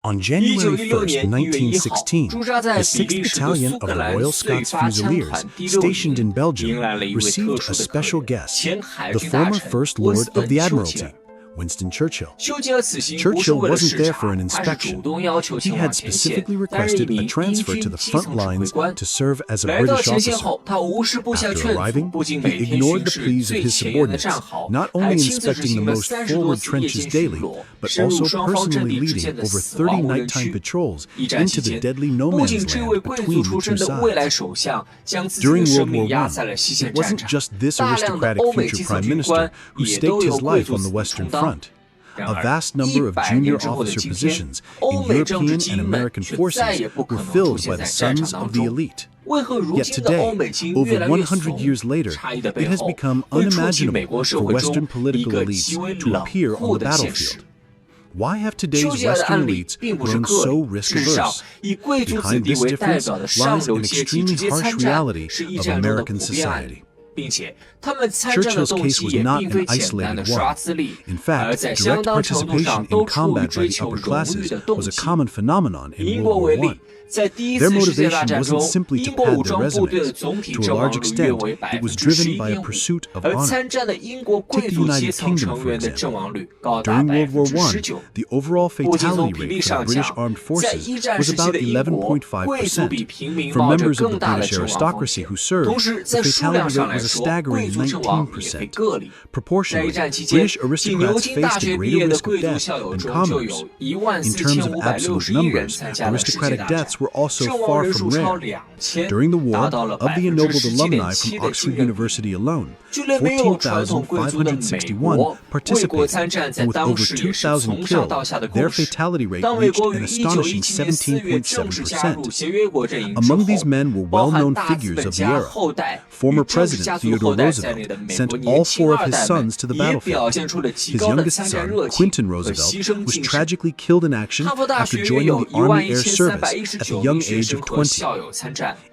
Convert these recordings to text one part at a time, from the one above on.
On January 1st, 1916, the 6th 6th Battalion of the Royal Scots Fusiliers, stationed in Belgium, received a special guest, the former First Lord of the Admiralty, Winston Churchill. Churchill wasn't there for an inspection. He had specifically requested a transfer to the front lines to serve as a British officer. After arriving, he ignored the pleas of his subordinates, not only inspecting the most forward trenches daily, but also personally leading over 30 nighttime patrols into the deadly no man's land between the two sides. During World War I, it wasn't just this aristocratic future prime minister who staked his life on the Western Front. A vast number of junior officer positions in European and American forces were filled by the sons of the elite. Yet today, over 100 years later, it has become unimaginable for Western political elites to appear on the battlefield. Why have today's Western elites grown so risk-averse? Behind this difference lies an extremely harsh reality of American society. Churchill's case was not an isolated one. In fact, direct participation in combat by the upper classes was a common phenomenon in World War I. Their motivation wasn't simply to pad their resumes. To a large extent, it was driven by a pursuit of honor. Take the United Kingdom, for example. During World War I, the overall fatality rate for the British armed forces was about 11.5%. For members of the British aristocracy who served, the fatality rate was a staggering 19%. Proportionally, British aristocrats faced a greater risk of death than commoners. In terms of absolute numbers, aristocratic deaths were also far from rare. During the war, of the ennobled alumni from Oxford University alone, 14,561 participated, and with over 2,000 killed, their fatality rate reached an astonishing 17.7%. Among these men were well-known figures of the era. Former President Theodore Roosevelt sent all four of his sons to the battlefield. His youngest son, Quinton Roosevelt, was tragically killed in action after joining the Army Air Service at the young age of 20.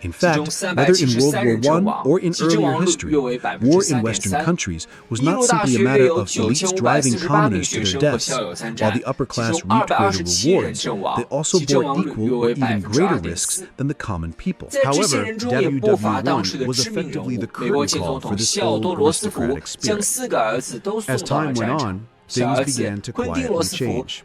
In fact, whether in World War I or in earlier history, war in Western countries was not simply a matter of elites driving commoners to their deaths. While the upper class reaped greater rewards, they also bore equal or even greater risks than the common people. However, WWI was effectively the curtain call for this old aristocratic spirit. As time went on, things began to quietly change.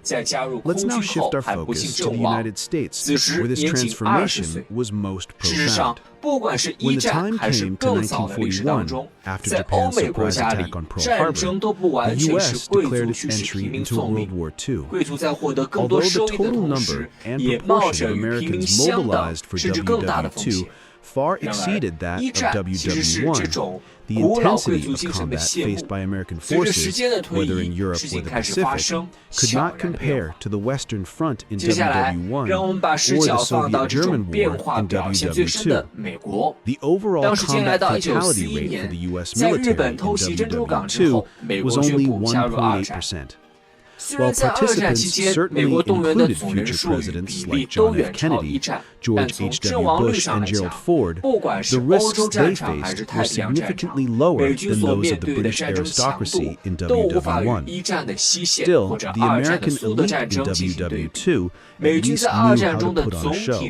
Let's now shift our focus to the United States, where this transformation was most profound. When the time came to 1941, after Japan's surprise attack on Pearl Harbor, the U.S. declared its entry into World War II. Although the total number and proportion of Americans mobilized for WW2 far exceeded that of WW1, the intensity of combat faced by American forces, whether in Europe or the Pacific, could not compare to the Western Front in WW1 or the Soviet-German War in WW2. The overall combat fatality rate for the U.S. military in WW2 was only 1.8%. While participants certainly included future presidents like John F. Kennedy, George H.W. Bush, and Gerald Ford, the risks they faced were significantly lower than those of the British aristocracy in WW1. Still, the American elite in WW2 at least knew how to put on a show.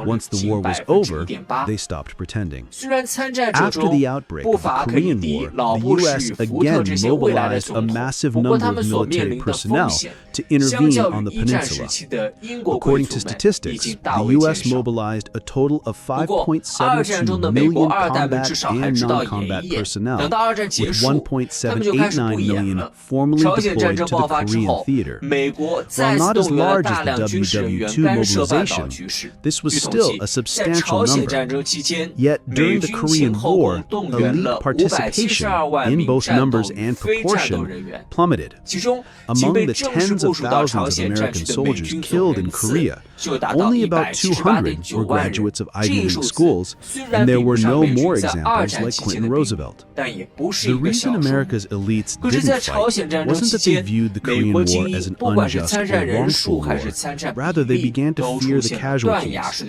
Once the war was over, they stopped pretending. After the outbreak of the Korean War, the U.S. again mobilized a massive number of military personnel to intervene on the peninsula. According to statistics, the U.S. mobilized a total of 5.72 million combat and non-combat personnel, with 1.789 million formally deployed to the Korean theater. While not as large as the WW2 mobilization, this was still a substantial number. Yet during the Korean War, elite participation, in both numbers and proportion, plummeted. Among the tens of thousands of American soldiers killed in Korea, only about 200 were graduates of Ivy League schools, and there were no more examples like Clinton Roosevelt. The reason America's elites didn't fight wasn't that they viewed the Korean War as an unjust or wrongful war. Rather, they began to fear the casualties.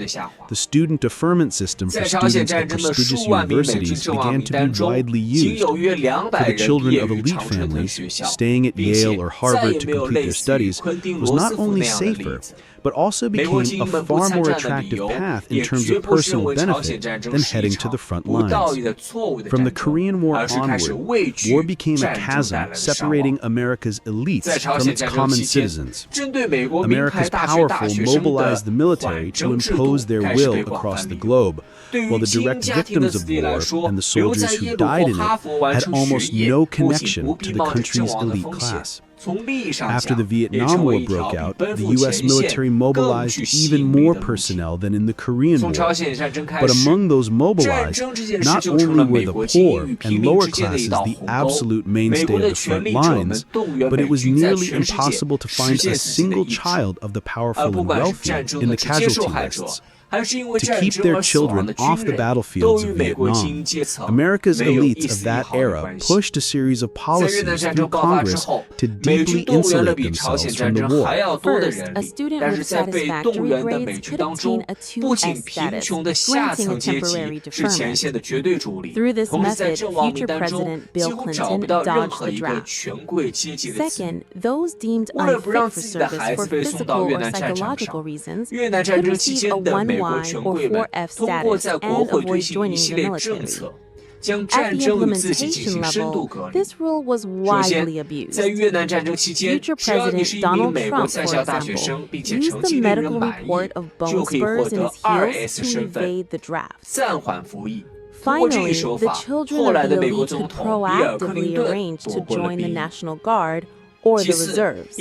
The student deferment system for students at prestigious universities began to be widely used. For the children of elite families, staying at Yale or Harvard Harvard to complete their studies was not only safer, but also became a far more attractive path in terms of personal benefit than heading to the front lines. From the Korean War onward, war became a chasm separating America's elites from its common citizens. America's powerful mobilized the military to impose their will across the globe, while the direct victims of war and the soldiers who died in it had almost no connection to the country's elite class. After the Vietnam War broke out, the U.S. military mobilized even more personnel than in the Korean War. But among those mobilized, not only were the poor and lower classes the absolute mainstay of the front lines, but it was nearly impossible to find a single child of the powerful and wealthy in the casualty lists. To keep their children off the battlefields of Vietnam, America's elites of that era pushed a series of policies through Congress to deeply insulate themselves from the war. First, a student with satisfactory grades could obtain a 2S status, granting a temporary deferment. Through this method, future President Bill Clinton dodged the draft. Second, those deemed unfit for service for physical or psychological reasons could receive a 1Y or 4F status and avoid joining the military. At the implementation level, this rule was widely abused. Future President Donald Trump, for example, used the medical report of bone spurs in his heels to evade the draft. Finally, the children of the elite could proactively arrange to join the National Guard or the reserves.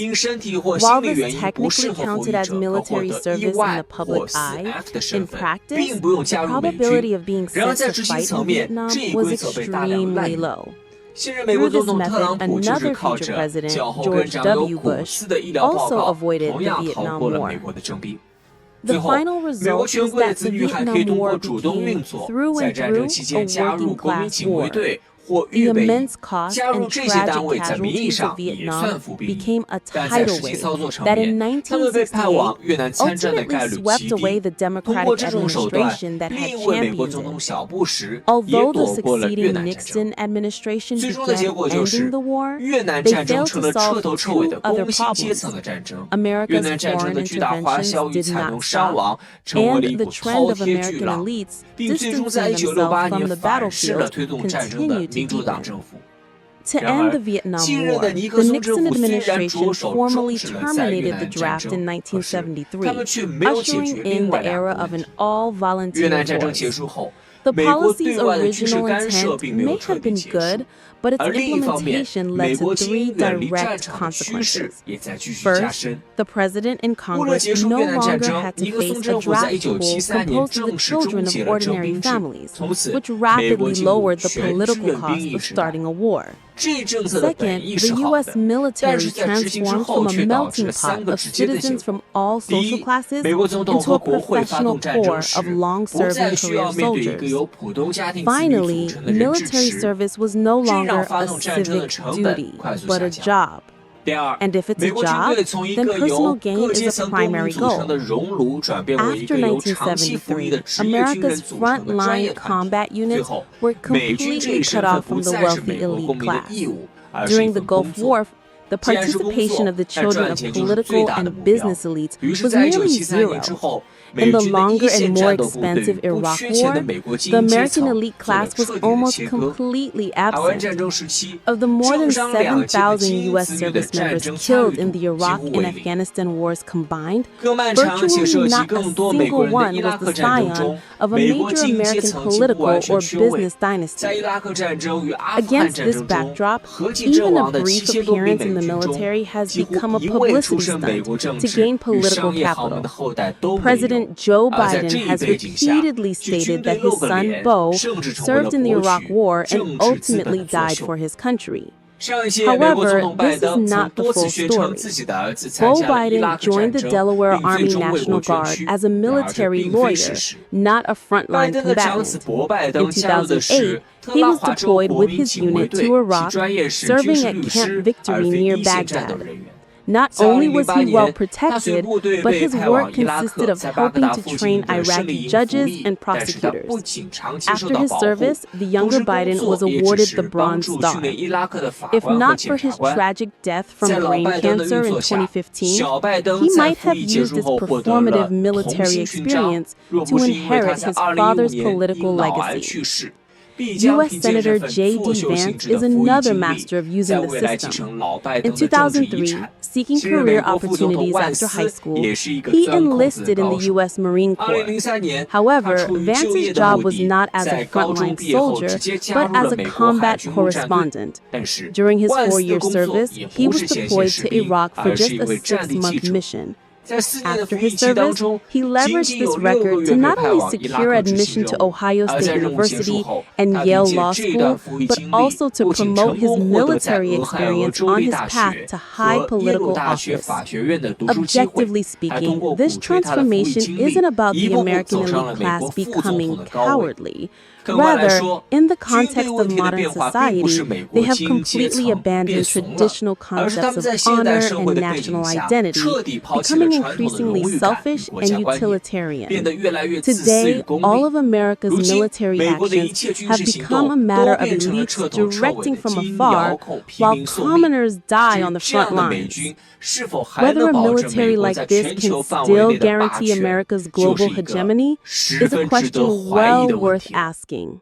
While this technically counted as military service in the public eye, in practice, the probability of being sent to fight in Vietnam was extremely low. Through this method, another future president, George W. Bush, also avoided the Vietnam War. The final result is that the Vietnam War became, through and through, a working-class war. The immense cost and tragic casualties of Vietnam became a tidal wave that in 1968 ultimately swept away the Democratic administration that had championed it. Although the succeeding Nixon administration began ending the war, they failed to solve two other problems. America's foreign interventions did not stop, and the trend of American elites distancing themselves from the battlefield continued to deepen. To end the Vietnam War, the Nixon administration formally terminated the draft in 1973, ushering in the era of an all-volunteer force. The policy's original intent may have been good, but its implementation led to three direct consequences. First, the President and Congress no longer had to face a draft pool composed of the children of ordinary families, which rapidly lowered the political cost of starting a war. Second, the U.S. military transformed from a melting pot of citizens from all social classes into a professional corps of long-serving career soldiers. Finally, military service was no longer a civic duty, but a job. And if it's a job, then personal gain is a primary goal. After 1973, America's front-line combat units were completely cut off from the wealthy elite class. During the Gulf War, the participation of the children of political and business elites was nearly zero. In the longer and more expensive Iraq War, the American elite class was almost completely absent. Of the more than 7,000 U.S. service members killed in the Iraq and Afghanistan wars combined, virtually not a single one was the scion of a major American political or business dynasty. Against this backdrop, even a brief appearance in the military has become a publicity stunt to gain political capital. President Joe Biden has repeatedly stated that his son Beau served in the Iraq War and ultimately died for his country. However, this is not the full story. Beau Biden joined the Delaware Army National Guard as a military lawyer, not a frontline combatant. In 2008, he was deployed with his unit to Iraq, serving at Camp Victory near Baghdad. Not only was he well protected, but his work consisted of helping to train Iraqi judges and prosecutors. After his service, the younger Biden was awarded the Bronze Star. If not for his tragic death from brain cancer in 2015, he might have used his performative military experience to inherit his father's political legacy. U.S. Senator J.D. Vance is another master of using the system. In 2003, seeking career opportunities after high school, he enlisted in the U.S. Marine Corps. However, Vance's job was not as a frontline soldier, but as a combat correspondent. During his 4-year service, he was deployed to Iraq for just a 6-month mission. After his service, he leveraged this record to not only secure admission to Ohio State University and Yale Law School, but also to promote his military experience on his path to high political office. Objectively speaking, this transformation isn't about the American elite class becoming cowardly. Rather, in the context of modern society, they have completely abandoned traditional concepts of honor and national identity, becoming increasingly selfish and utilitarian. Today, all of America's military actions have become a matter of elites directing from afar, while commoners die on the front lines. Whether a military like this can still guarantee America's global hegemony is a question well worth asking.